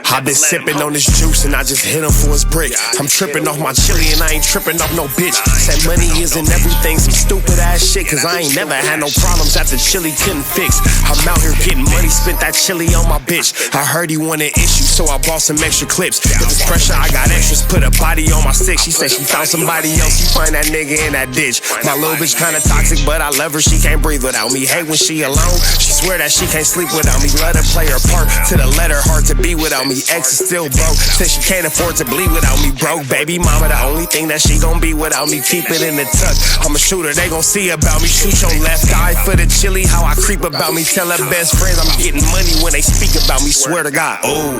I've been sipping on this juice and I just hit him for his brick. I'm tripping off my chili and I ain't tripping off no bitch. Said money isn't everything, some stupid ass shit. Cause I ain't never had no problems that the chili couldn't fix. I'm out here getting money, spent that chili on my bitch. I heard he wanted issues, so I bought some extra clips. If it's pressure, I got extras, put a body on my stick. She said she found somebody else, she find that nigga in that ditch. My little bitch kinda toxic, but I love her, she can't breathe without me. Hate when she alone, she swear that she can't sleep without me. Let her play her part to the letter, hard to be without me. Ex is still broke, said she can't afford to bleed without me. Broke baby mama, the only thing that she gon' be without me. Keep it in the tuck, I'm a shooter, they gon' see about me. Shoot your left eye for the chili, how I creep about me. Tell her best friends I'm getting money when they speak about me. Swear to God, oh,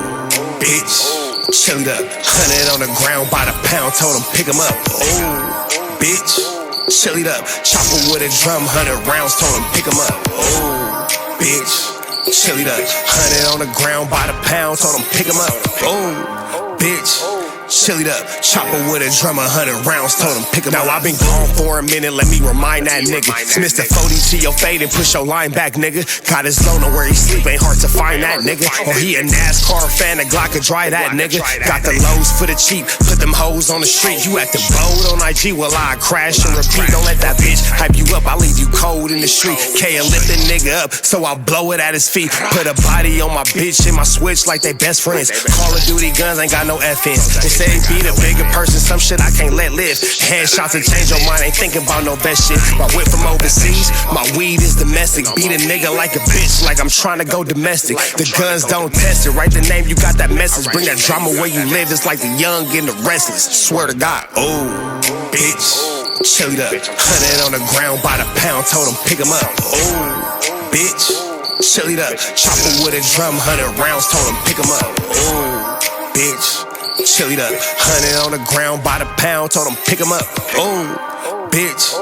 bitch, chilled up, 100 on the ground by the pound, told him pick him up. Oh, bitch, chilled up, chopper with a drum, 100 rounds, told him pick him up. Oh, bitch, chilled up, 100 on the ground by the pound, told him pick him up. Oh, bitch, chilled up, chopper with a drum, 100 rounds, told him pick him up. Now I've been gone for a minute, let me remind that nigga. Mr. 40 to your fade and push your line back, nigga. Got his zone where he sleep, ain't hard to find that nigga. Or he a NASCAR fan, a Glock could dry that nigga. Got the lows for the cheap, put them hoes on the street. You acting bold on IG, well I crash and repeat. Don't let that bitch hype you up, I leave you cold in the street. K lift the nigga up, so I'll blow it at his feet. Put a body on my bitch and my switch like they best friends. Call of Duty guns ain't got no FNs. They say be the bigger person, some shit I can't let live. Headshots to change your mind, ain't thinking about no best shit. My whip from overseas, my weed is domestic. Beat a nigga like a bitch, like I'm trying to go domestic. The guns don't test it, write the name, you got that message. Bring that drama where you live, it's like the young and the restless. Swear to God, oh, bitch, chilled up, 100 on the ground by the pound, told him pick him up. Oh, bitch, chilled up, chopper with a drum, 100 rounds, told him pick him up. Oh, bitch, chilled up, 100 on the ground by the pound, told him pick him up. Oh, bitch,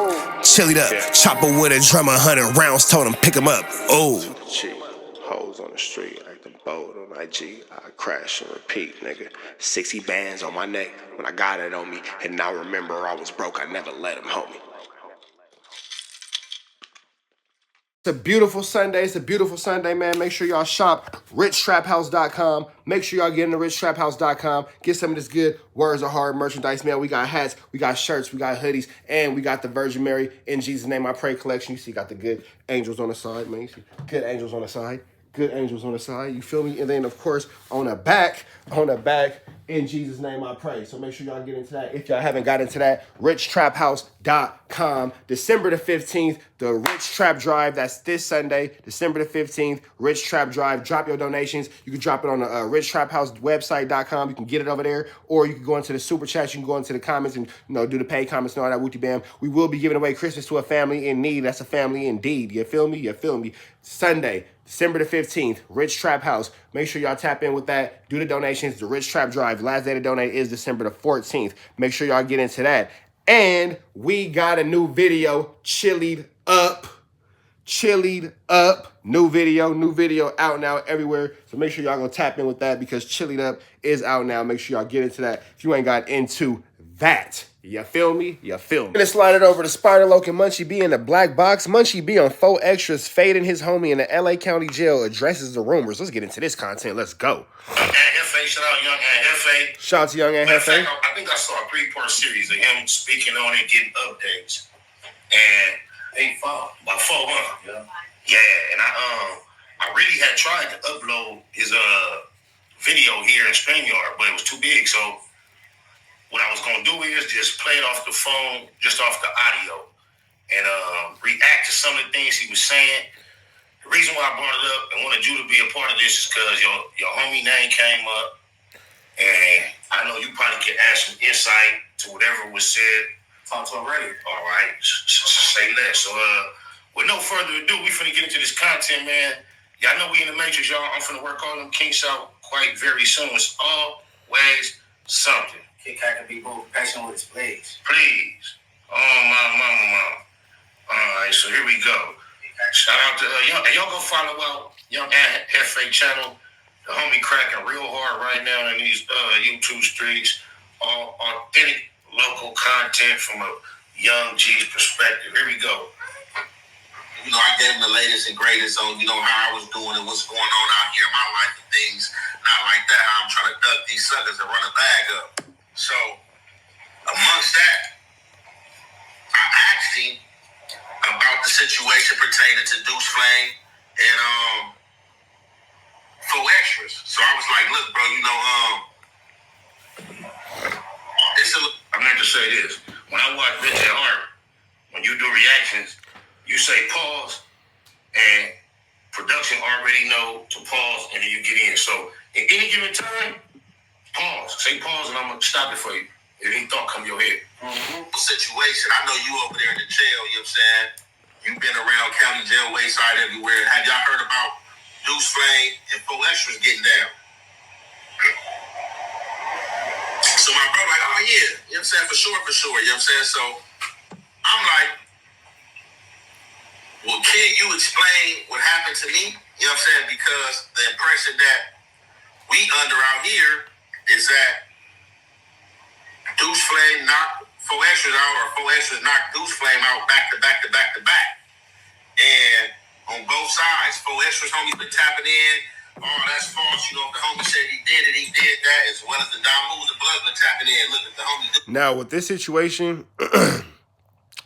chilled up, chopper with a drum, 100 rounds, told him pick him up. Oh, hoes on the street, acting bold on IG, I crash and repeat, nigga. 60 bands on my neck when I got it on me, and now remember I was broke, I never let him, homie. It's a beautiful Sunday. It's a beautiful Sunday, man. Make sure y'all shop richtraphouse.com. Make sure y'all get into richtraphouse.com. Get some of this good Words of Hard merchandise, man. We got hats, we got shirts, we got hoodies, and we got the Virgin Mary In Jesus' Name I Pray collection. You see, got the good angels on the side, man. You see, good angels on the side. Good angels on the side, you feel me? And then, of course, on the back, In Jesus' Name I Pray. So make sure y'all get into that. If y'all haven't got into that, richtraphouse.com. December the 15th, the Rich Trap Drive. That's this Sunday, December the 15th, Rich Trap Drive. Drop your donations. You can drop it on the richtraphousewebsite.com. You can get it over there. Or you can go into the super chat. You can go into the comments and, do the paid comments and all that wooty bam. We will be giving away Christmas to a family in need. That's a family indeed. You feel me? You feel me? Sunday, December the 15th, Rich Trap House. Make sure y'all tap in with that. Do the donations. The Rich Trap Drive. Last day to donate is December the 14th. Make sure y'all get into that. And we got a new video, Chillied Up. New video out now everywhere. So make sure y'all go tap in with that because Chillied Up is out now. Make sure y'all get into that if you ain't got into that. You feel me? You feel me? Gonna slide it over to Spider Loke and Munchie B in the black box. Munchie B on 4XTRAZ fading his homie in the LA County Jail addresses the rumors. Let's get into this content. Let's go. Hefe, shout out Young and Hefe. Shout out to Young and Hefe. I think I saw a 3-part series of him speaking on it, getting updates. And about 4, huh? Yeah, and I really had tried to upload his video here in StreamYard, but it was too big, so what I was going to do is just play it off the phone, just off the audio, and react to some of the things he was saying. The reason why I brought it up and wanted you to be a part of this is because your homie name came up, and I know you probably can add some insight to whatever was said. Talk to already. All right, say less. So with no further ado, we finna get into this content, man. Y'all know we in the Matrix, y'all. I'm finna work all them kinks out quite very soon. It's always something. Kid Cat can be both passionate with his plays. Please. Oh, mama. All right, so here we go. Shout out to Young. And y'all go follow out Young Hefe channel. The homie cracking real hard right now in these YouTube streets. All authentic local content from a young G's perspective. Here we go. You know, I gave him the latest and greatest on, you know, how I was doing and what's going on out here in my life and things. Not like that, how I'm trying to duck these suckers and run a bag up. So, amongst that, I asked him about the situation pertaining to Duse Flame and 4XTRAZ. So I was like, look, bro, you know, I meant to say this. When I watch Rich at Heart, when you do reactions, you say pause, and production already know to pause, and then you get in. So at any given time, pause. Say pause, and I'm going to stop it for you. If any thought come your head. Situation, I know you over there in the jail, you know what I'm saying? You've been around county jail, wayside, everywhere. Have y'all heard about Duse Flame and 4XTRAZ getting down? So my bro like, oh yeah, you know what I'm saying? For sure, you know what I'm saying? So I'm like, well, can you explain what happened to me? You know what I'm saying? Because the impression that we under out here is that Duse Flame knocked 4XTRAZ out, or 4XTRAZ knocked Duse Flame out back to back to back to back. And on both sides, 4XTRAZ homie been tapping in. Oh, that's false. You know, if the homie said he did it, he did that. As well as the Damus and Blood been tapping in. Look at the homie. Now, with this situation,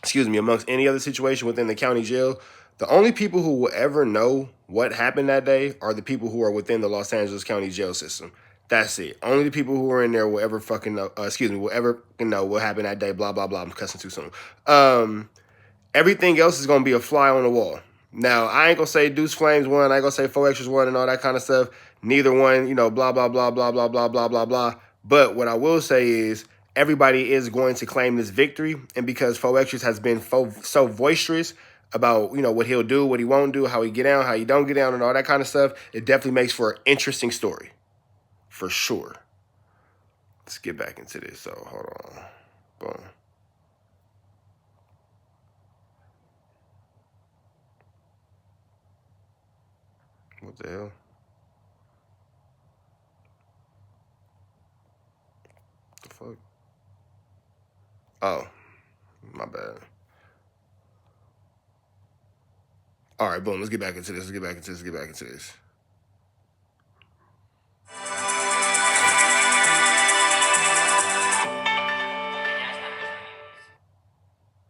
excuse me, amongst any other situation within the county jail, the only people who will ever know what happened that day are the people who are within the Los Angeles County jail system. That's it. Only the people who are in there will ever fucking know, will ever know what happened that day, blah, blah, blah. I'm cussing too soon. Everything else is going to be a fly on the wall. Now, I ain't going to say Duse Flames won. I ain't going to say 4XTRAZ won and all that kind of stuff. Neither one, you know, blah, blah, blah, blah, blah, blah, blah, blah, blah. But what I will say is everybody is going to claim this victory. And because 4XTRAZ has been so boisterous about, you know, what he'll do, what he won't do, how he get down, how he don't get down, and all that kind of stuff, it definitely makes for an interesting story. For sure. Let's get back into this. So, hold on. Boom. What the hell? What the fuck? Oh, my bad. All right, boom. Let's get back into this.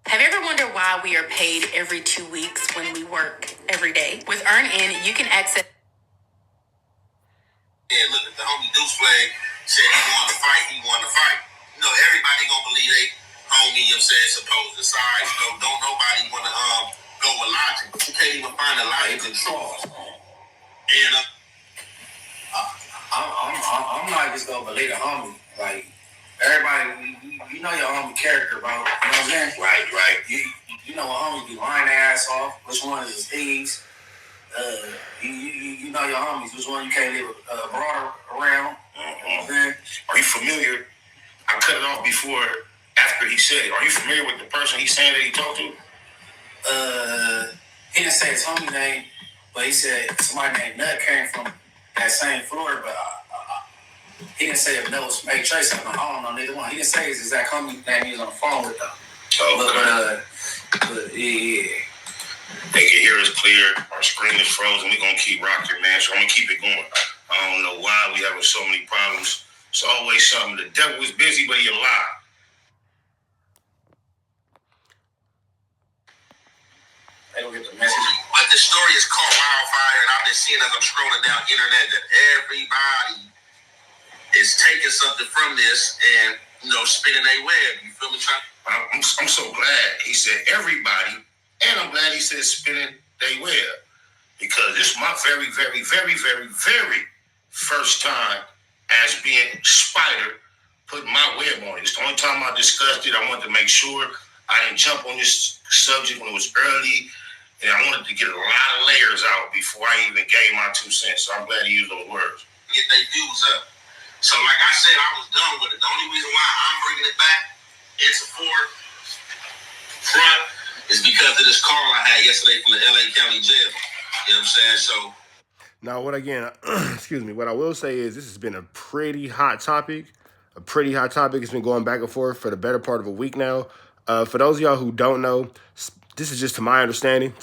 Have you ever wondered why we are paid every 2 weeks when we work every day? With EarnIn, you can access... And look at the homie Duse Flame said he won the fight. You know, everybody gonna believe they homie, you know what I'm saying? Supposed side, you know, don't nobody wanna go with logic, but you can't even find the logic in truth. And I'm not just gonna believe the homie. Like everybody, you know your homie character, bro. You know what I'm saying? Right. You know what homie be lying their ass off. Which one is his thieves? You know your homies. Which one you can't leave a broader around? Are you familiar? I cut it off before, after he said it. Are you familiar with the person he's saying that he talked to? He didn't say his homie name, but he said somebody named Nut came from that same floor, but he didn't say if Nut was May Trace. I don't know neither one. He didn't say his exact homie name. He was on the phone with them. But yeah. They can hear us clear. Our screen is frozen. We're going to keep rocking, man. So I'm going to keep it going. I don't know why we having so many problems. It's always something. The devil is busy, but he alive. They don't get the message. But this story is called Wildfire, and I've been seeing as I'm scrolling down the internet that everybody is taking something from this and, you know, spinning their web. You feel me? I'm so glad he said everybody, and I'm glad he said spinning their web, because this is my very, very, very, very, very first time as being Spider putting my web on it. It's the only time I discussed it. I wanted to make sure I didn't jump on this subject when it was early, and I wanted to get a lot of layers out before I even gave my 2 cents. So I'm glad he used those words. Get their views up. So like I said, I was done with it. The only reason why I'm bringing it back into forefront is because of this call I had yesterday from the LA County Jail. You know what I'm saying? So Now, excuse me, what I will say is this has been a pretty hot topic. A pretty hot topic. It's been going back and forth for the better part of a week now. For those of y'all who don't know, this is just to my understanding.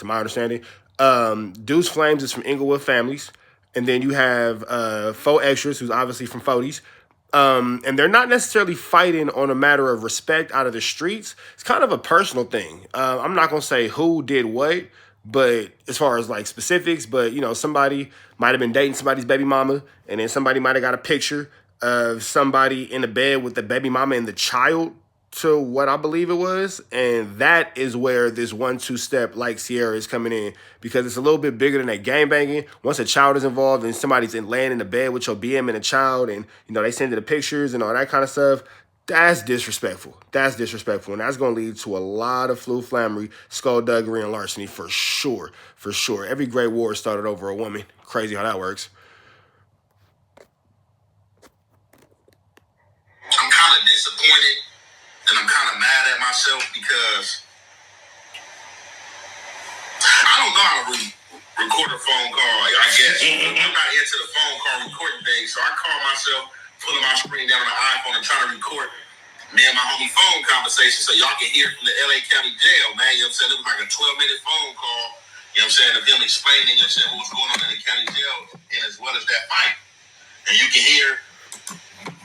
Deuce Flames is from Inglewood Families. And then you have 4XTRAZ, who's obviously from 40s. And they're not necessarily fighting on a matter of respect out of the streets. It's kind of a personal thing. I'm not going to say who did what, but as far as like specifics, but you know, somebody might have been dating somebody's baby mama, and then somebody might have got a picture of somebody in the bed with the baby mama and the child to what I believe it was. And that is where this 1-2 step like Sierra is coming in, because it's a little bit bigger than that gangbanging. Once a child is involved and somebody's laying in the bed with your BM and a child, and you know, they send you the pictures and all that kind of stuff, that's disrespectful. That's disrespectful. And that's going to lead to a lot of flammery, skullduggery, and larceny for sure. For sure. Every great war started over a woman. Crazy how that works. I'm kind of disappointed and I'm kind of mad at myself because I don't know how to really record a phone call, I guess. I'm not into the phone call recording thing, so I call myself pulling my screen down on the iPhone and trying to record me and my homie phone conversation so y'all can hear from the LA County Jail, man. You know what I'm saying? It was like a 12-minute phone call, you know what I'm saying, of them explaining, you know what I'm saying, what was going on in the county jail and as well as that fight. And you can hear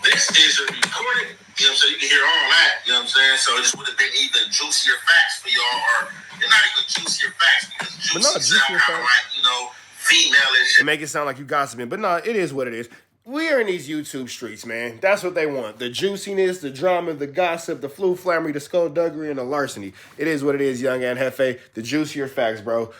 this is a recording, you know what I'm saying? You can hear all that, you know what I'm saying? So it just would have been either juicier facts for y'all or they're not even juicier facts because juicy sound kind of like, you know, female-ish. And make it sound like you gossiping. But no, it is what it is. We are in these YouTube streets, man. That's what they want. The juiciness, the drama, the gossip, the flammery, the skullduggery, and the larceny. It is what it is, Young and Hefe. The juicier facts, bro.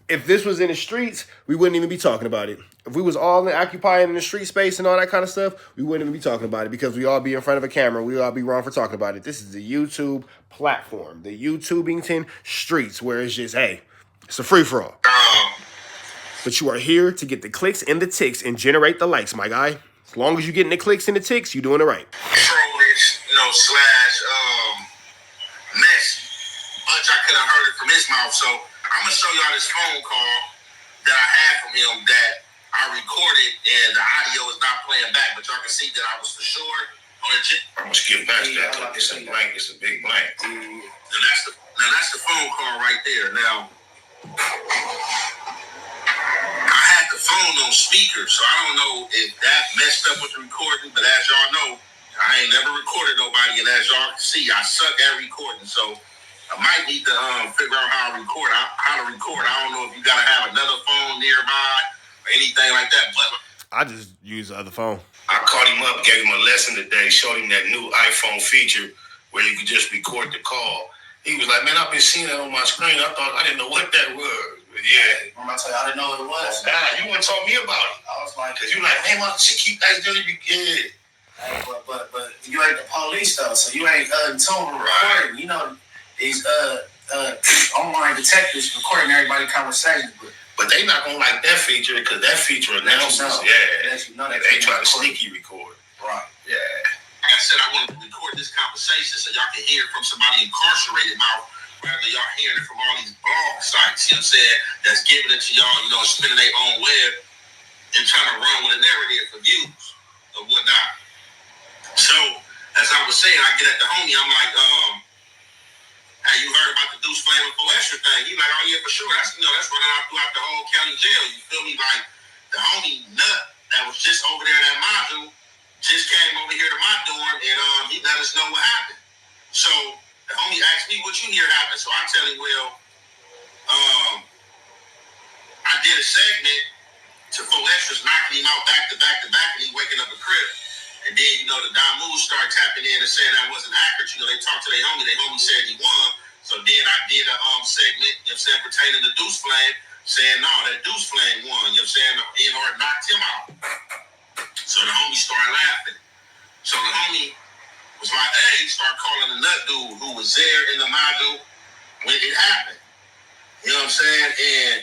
If this was in the streets, we wouldn't even be talking about it. If we was all occupying in the street space and all that kind of stuff, we wouldn't even be talking about it because we all be in front of a camera. We all be wrong for talking about it. This is the YouTube platform, the YouTubington streets, where it's just, hey, it's a free-for-all. But you are here to get the clicks and the ticks and generate the likes, my guy. As long as you're getting the clicks and the ticks, you're doing it right. Trollish, you know, / messy. Much I could have heard it from his mouth. So I'm going to show y'all this phone call that I had from him that I recorded, and the audio is not playing back, but y'all can see that I was for sure on the chip. I'm going to skip past that. It's a blank. It's a big blank. Now that's the phone call right there. Now, I had the phone on speaker, so I don't know if that messed up with the recording, but as y'all know, I ain't never recorded nobody, and as y'all can see, I suck at recording, so I might need to figure out how to record. I don't know if you gotta have another phone nearby or anything like that, but I just use the other phone. I called him up, gave him a lesson today, showed him that new iPhone feature where you could just record the call. He was like, man, I've been seeing that on my screen. I didn't know what that was. Yeah. I'm gonna tell you, I didn't know what it was. Nah, you wouldn't tell me about it. I was like, cause you like, man, my shit keep that really be good. Hey, but you ain't the police though, so you ain't in tune recording. You know, these online detectives recording everybody's conversations. But they not gonna like that feature because that feature announces, they try to sneaky record. Right. Yeah. Like I said, I want to record this conversation so y'all can hear from somebody incarcerated mouth. Rather y'all hearing it from all these blog sites, you know what I'm saying, that's giving it to y'all, you know, spinning their own web and trying to run with a narrative for views or whatnot. So, as I was saying, I get at the homie, I'm like, hey, you heard about the Duse Flame and 4XTRAZ thing? He like, oh yeah, for sure. That's running out throughout the whole county jail. You feel me? Like, the homie nut that was just over there in that module just came over here to my dorm and he let us know what happened. So, the homie asked me what you hear happened. So I tell him, well, I did a segment to 4XTRAZ knocking him out back to back to back and he waking up a crib. And then, you know, the Don Moose started tapping in and saying that wasn't accurate. You know, they talked to their homie said he won. So then I did a segment, you know what I'm saying, pertaining to Duse Flame, saying, no, that Duse Flame won, you know what I'm saying, and or knocked him out. So the homie started laughing. So the homie was like, hey, start calling the nut dude who was there in the module when it happened. You know what I'm saying? And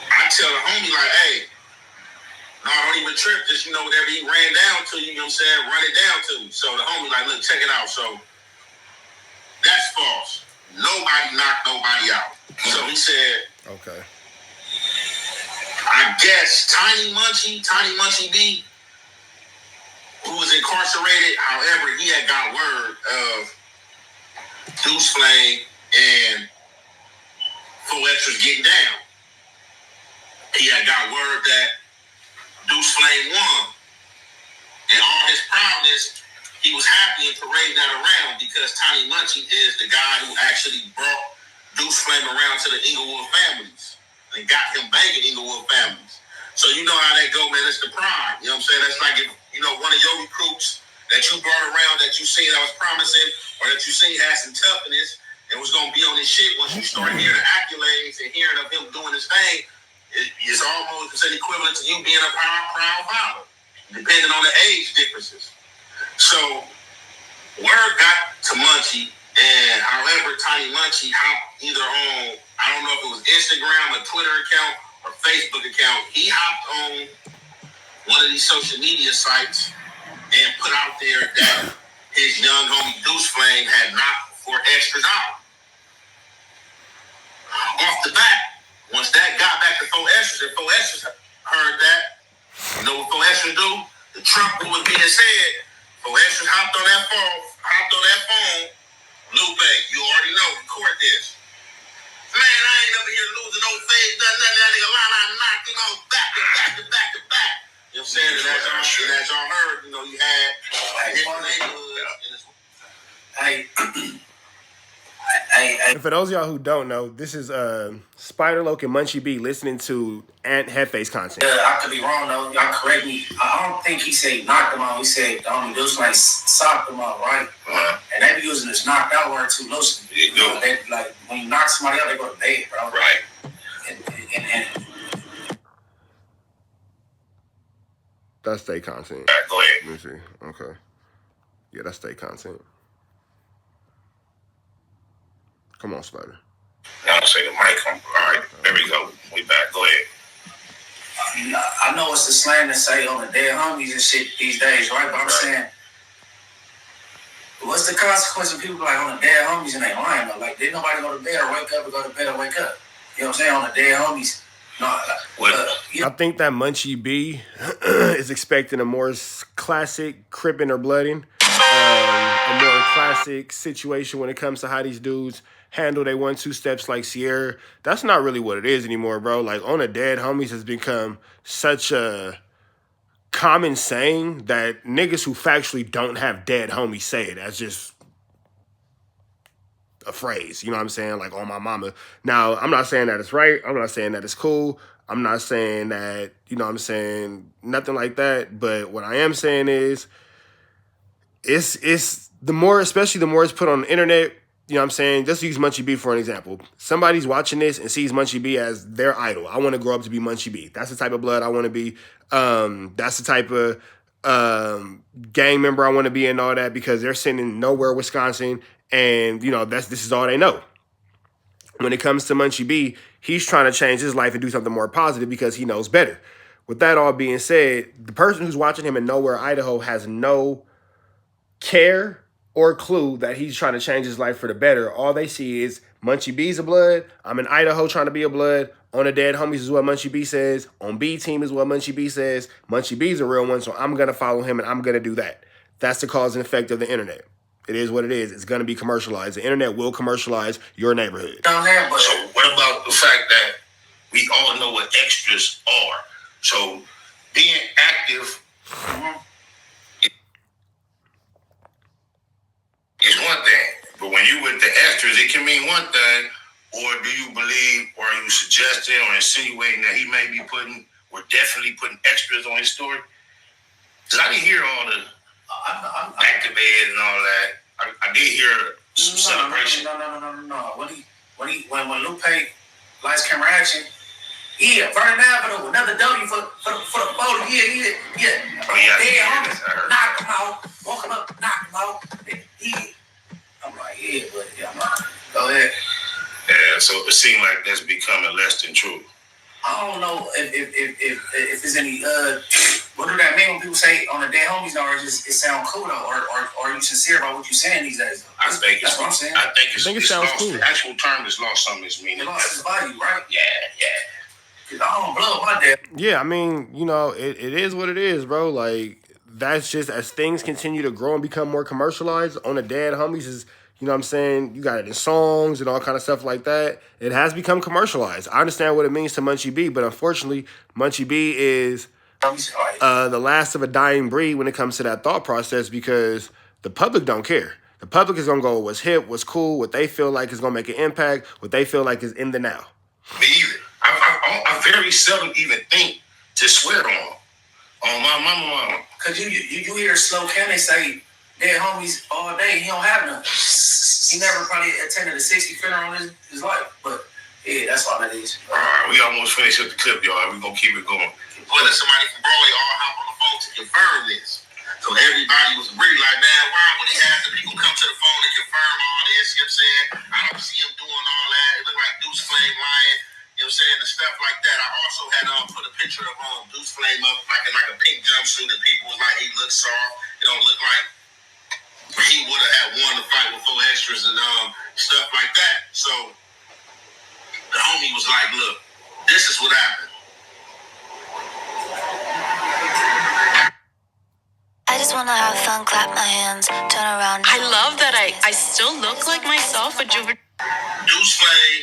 I tell the homie, like, hey, no, don't even trip. Just, you know, whatever he ran down to you, you know what I'm saying, run it down to you. So the homie, like, look, check it out. So that's false. Nobody knocked nobody out. So he said, okay. I guess Tiny Munchie B, who was incarcerated. However, he had got word of Duse Flame and 4XTRAZ getting down. He had got word that Duse Flame won. And all his proudness, he was happy and parading that around because Tiny Munchie is the guy who actually brought Duse Flame around to the Inglewood families and got him banging Inglewood families. So you know how that go, man. It's the pride. You know what I'm saying? That's like if, you know, one of your recruits that you brought around that you seen that was promising or that you seen had some toughness and was going to be on his shit. Once you start hearing the accolades and hearing of him doing his thing, it's almost an equivalent to you being a proud father, depending on the age differences. So word got to Munchie, and however Tiny Munchie hopped either on, I don't know if it was Instagram, a Twitter account, or Facebook account, he hopped on one of these social media sites and put out there that his young homie Duse Flame had knocked 4XTRAZ out. Off the bat, once that got back to 4XTRAZ, and 4XTRAZ heard that, you know what 4XTRAZ do? The trumpet was being said. 4XTRAZ hopped on that phone. Lupe, you already know, record this. Man, I ain't never here losing no face, nothing, that nigga line, knocked him out back to back to back to back. You know what I'm saying? And as y'all heard, you know, you had And for those of y'all who don't know, this is Spider Loke and Munchie B listening to Ant Headface content. I could be wrong though. Y'all correct me. I don't think he said knocked him out. He said Duse like socked him out, right? And they be using this knocked out word too loosely. They, like when you knock somebody out, they go to bed, bro. Right. And that's state content. All right, go ahead. Let me see. Okay. Yeah, that's state content. Come on, Spider. Now say the mic. All right, there we go. We back. Go ahead. I know it's the slang to say on the dead homies and shit these days, right? But I'm saying, what's the consequence of people like on the dead homies and they lying though? Like, didn't nobody go to bed or wake up or go to bed or wake up? You know what I'm saying? On the dead homies. No, I think that Munchie B is expecting a more classic cripping or blooding, a more classic situation when it comes to how these dudes handle they 1-2 steps like Sierra. That's not really what it is anymore, bro. Like, on the dead homies has become such a common saying that niggas who factually don't have dead homies say it as just a phrase, you know what I'm saying? Like, on my mama. Now, I'm not saying that it's right. I'm not saying that it's cool. I'm not saying that, you know what I'm saying, nothing like that. But what I am saying is, it's the more, especially the more it's put on the internet, you know what I'm saying? Just use Munchie B for an example. Somebody's watching this and sees Munchie B as their idol. I want to grow up to be Munchie B. That's the type of blood I want to be. That's the type of gang member I want to be and all that, because they're sitting in nowhere, Wisconsin, and, you know, this is all they know. When it comes to Munchie B, he's trying to change his life and do something more positive because he knows better. With that all being said, the person who's watching him in nowhere, Idaho, has no care or clue that he's trying to change his life for the better. All they see is Munchie B's a blood. I'm in Idaho trying to be a blood. On the dead homies is what Munchie B says. On B team is what Munchie B says. Munchie B's a real one, so I'm going to follow him and I'm going to do that. That's the cause and effect of the internet. It is what it is. It's going to be commercialized. The internet will commercialize your neighborhood. So what about the fact that we all know what extras are? So being active is one thing, but when you with the extras, it can mean one thing. Or do you believe, or are you suggesting or insinuating that he may be definitely putting extras on his story? Because I didn't hear all the activated and all that. I did hear some celebration. No. When Lupe lights, camera, action, yeah, Vernon Avenue, another W for the photo. Yeah. Knock him out, walk him up, knock him out. I'm like, yeah, but I'm not. Go ahead. Yeah, so it seemed like that's becoming less than true. I don't know if there's any what do that mean when people say on the dead homies, or it sound cool though, or are you sincere about what you're saying these days? That's what I'm saying. I think it sounds cool. The actual term has lost some of its meaning. It lost its value, right? Yeah. Cause I don't blow my Yeah, I mean, you know, it is what it is, bro. Like, that's just as things continue to grow and become more commercialized. On the Dead Homies is, you know what I'm saying? You got it in songs and all kind of stuff like that. It has become commercialized. I understand what it means to Munchie B, but unfortunately, Munchie B is the last of a dying breed when it comes to that thought process because the public don't care. The public is going to go what's hip, what's cool, what they feel like is going to make an impact, what they feel like is in the now. Me either. I very seldom even think to swear on my mama. Cause you hear Slow Can they say Dead Homies all day. He don't have none. He never probably attended a 60 funeral in his life. But yeah, that's all that is. All right, we almost finished with the clip, y'all. We're gonna keep it going. Whether somebody from Broadway all hop on the phone to confirm this. So everybody was really like, man, why would he have the people come to the phone and confirm all this? You know what I'm saying? I don't see him doing all that. It looked like Duse Flame lying. You know what I'm saying? The stuff like that. I also had put a picture of Duse Flame up in a pink jumpsuit, and people was like, he looks soft. It don't look like he would have had won the fight with 4XTRAZ and stuff like that. So the homie was like, look, this is what happened. I just wanna have fun, clap my hands, turn around. I love that I still look like myself, but Duse Flame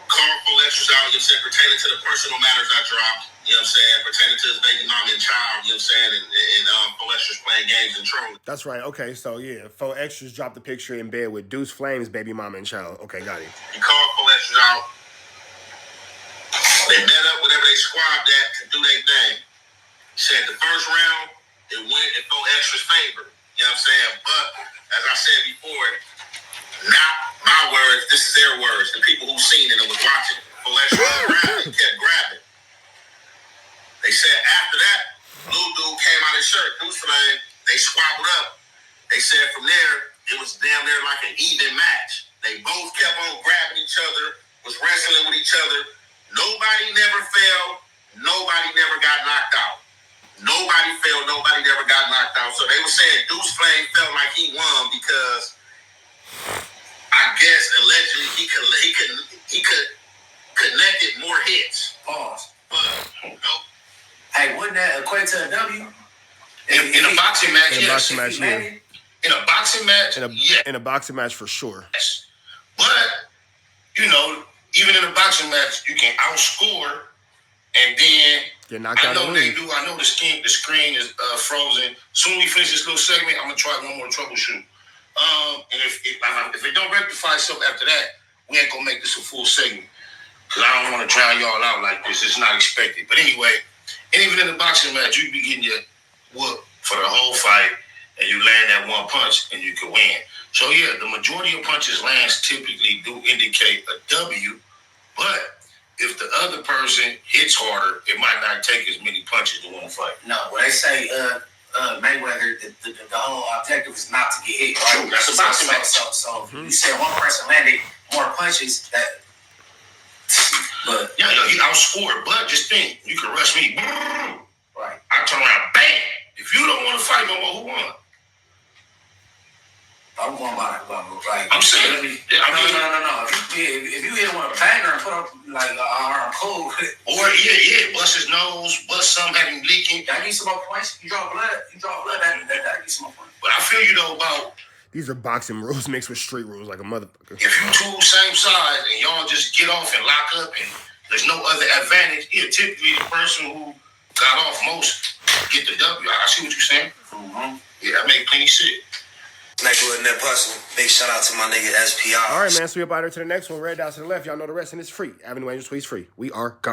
called 4XTRAZ out, you know what I'm saying, pertaining to the personal matters I dropped, you know what I'm saying, pertaining to his baby mama and child, you know what I'm saying, and 4XTRAZ playing games and trolling. That's right. Okay, so yeah, 4XTRAZ dropped the picture in bed with Duse Flame's baby mama and child. Okay, got it. He called 4XTRAZ out. They met up whenever they squabbed at to do their thing. He said the first round, it went in 4XTRAZ's favor. You know what I'm saying? But, as I said before, not my words, this is their words. The people who seen it and was watching. 4XTRAZ kept grabbing. They said after that, Blue Dude came out of his shirt, Duse Flame, they squabbled up. They said from there, it was damn near like an even match. They both kept on grabbing each other, was wrestling with each other. Nobody never fell. Nobody never got knocked out. Nobody fell. Nobody never got knocked out. So they were saying Duse Flame felt like he won because I guess allegedly he could connected more hits. Pause. But nope. Hey, wouldn't that equate to a W? In a boxing match, In a yes. boxing match, yeah. In a boxing match, In a boxing match for sure. yes. But you know, even in a boxing match, you can outscore, and then Get knocked I out know of the they ring. do. I know the screen is frozen. Soon we finish this little segment, I'm gonna try one more troubleshoot. And if it don't rectify itself after that, we ain't gonna make this a full segment because I don't want to drown y'all out like this. It's not expected. But anyway, and even in the boxing match, you be getting your whoop for the whole fight, and you land that one punch, and you can win. So yeah, the majority of punches lands typically do indicate a W, but if the other person hits harder, it might not take as many punches to win a fight. No, when they say Mayweather, the whole objective is not to get hit, right? True, that's a boxing match. So if you said one person landed more punches, but Yeah, he outscored, but just think, you can rush me. right. I turn around, bam! If you don't want to fight no more, who won? I'm going by like. I'm saying, No. If you hit him with a banger and put up like arm cold, or bust his nose, bust some, have him leaking. I need some more points. You draw blood. That need some more points. But I feel you though about These are boxing rules mixed with street rules like a motherfucker. if you two same size and y'all just get off and lock up and there's no other advantage, typically the person who got off most get the W. I see what you're saying. Mm-hmm. Yeah, that make plenty sense. Nigga with that person. Big shout out to my nigga SPR. All right, man. So we up out here to the next one. Red dots to the left. Y'all know the rest, and it's free. Avenue Angel Tweets free. We are gone.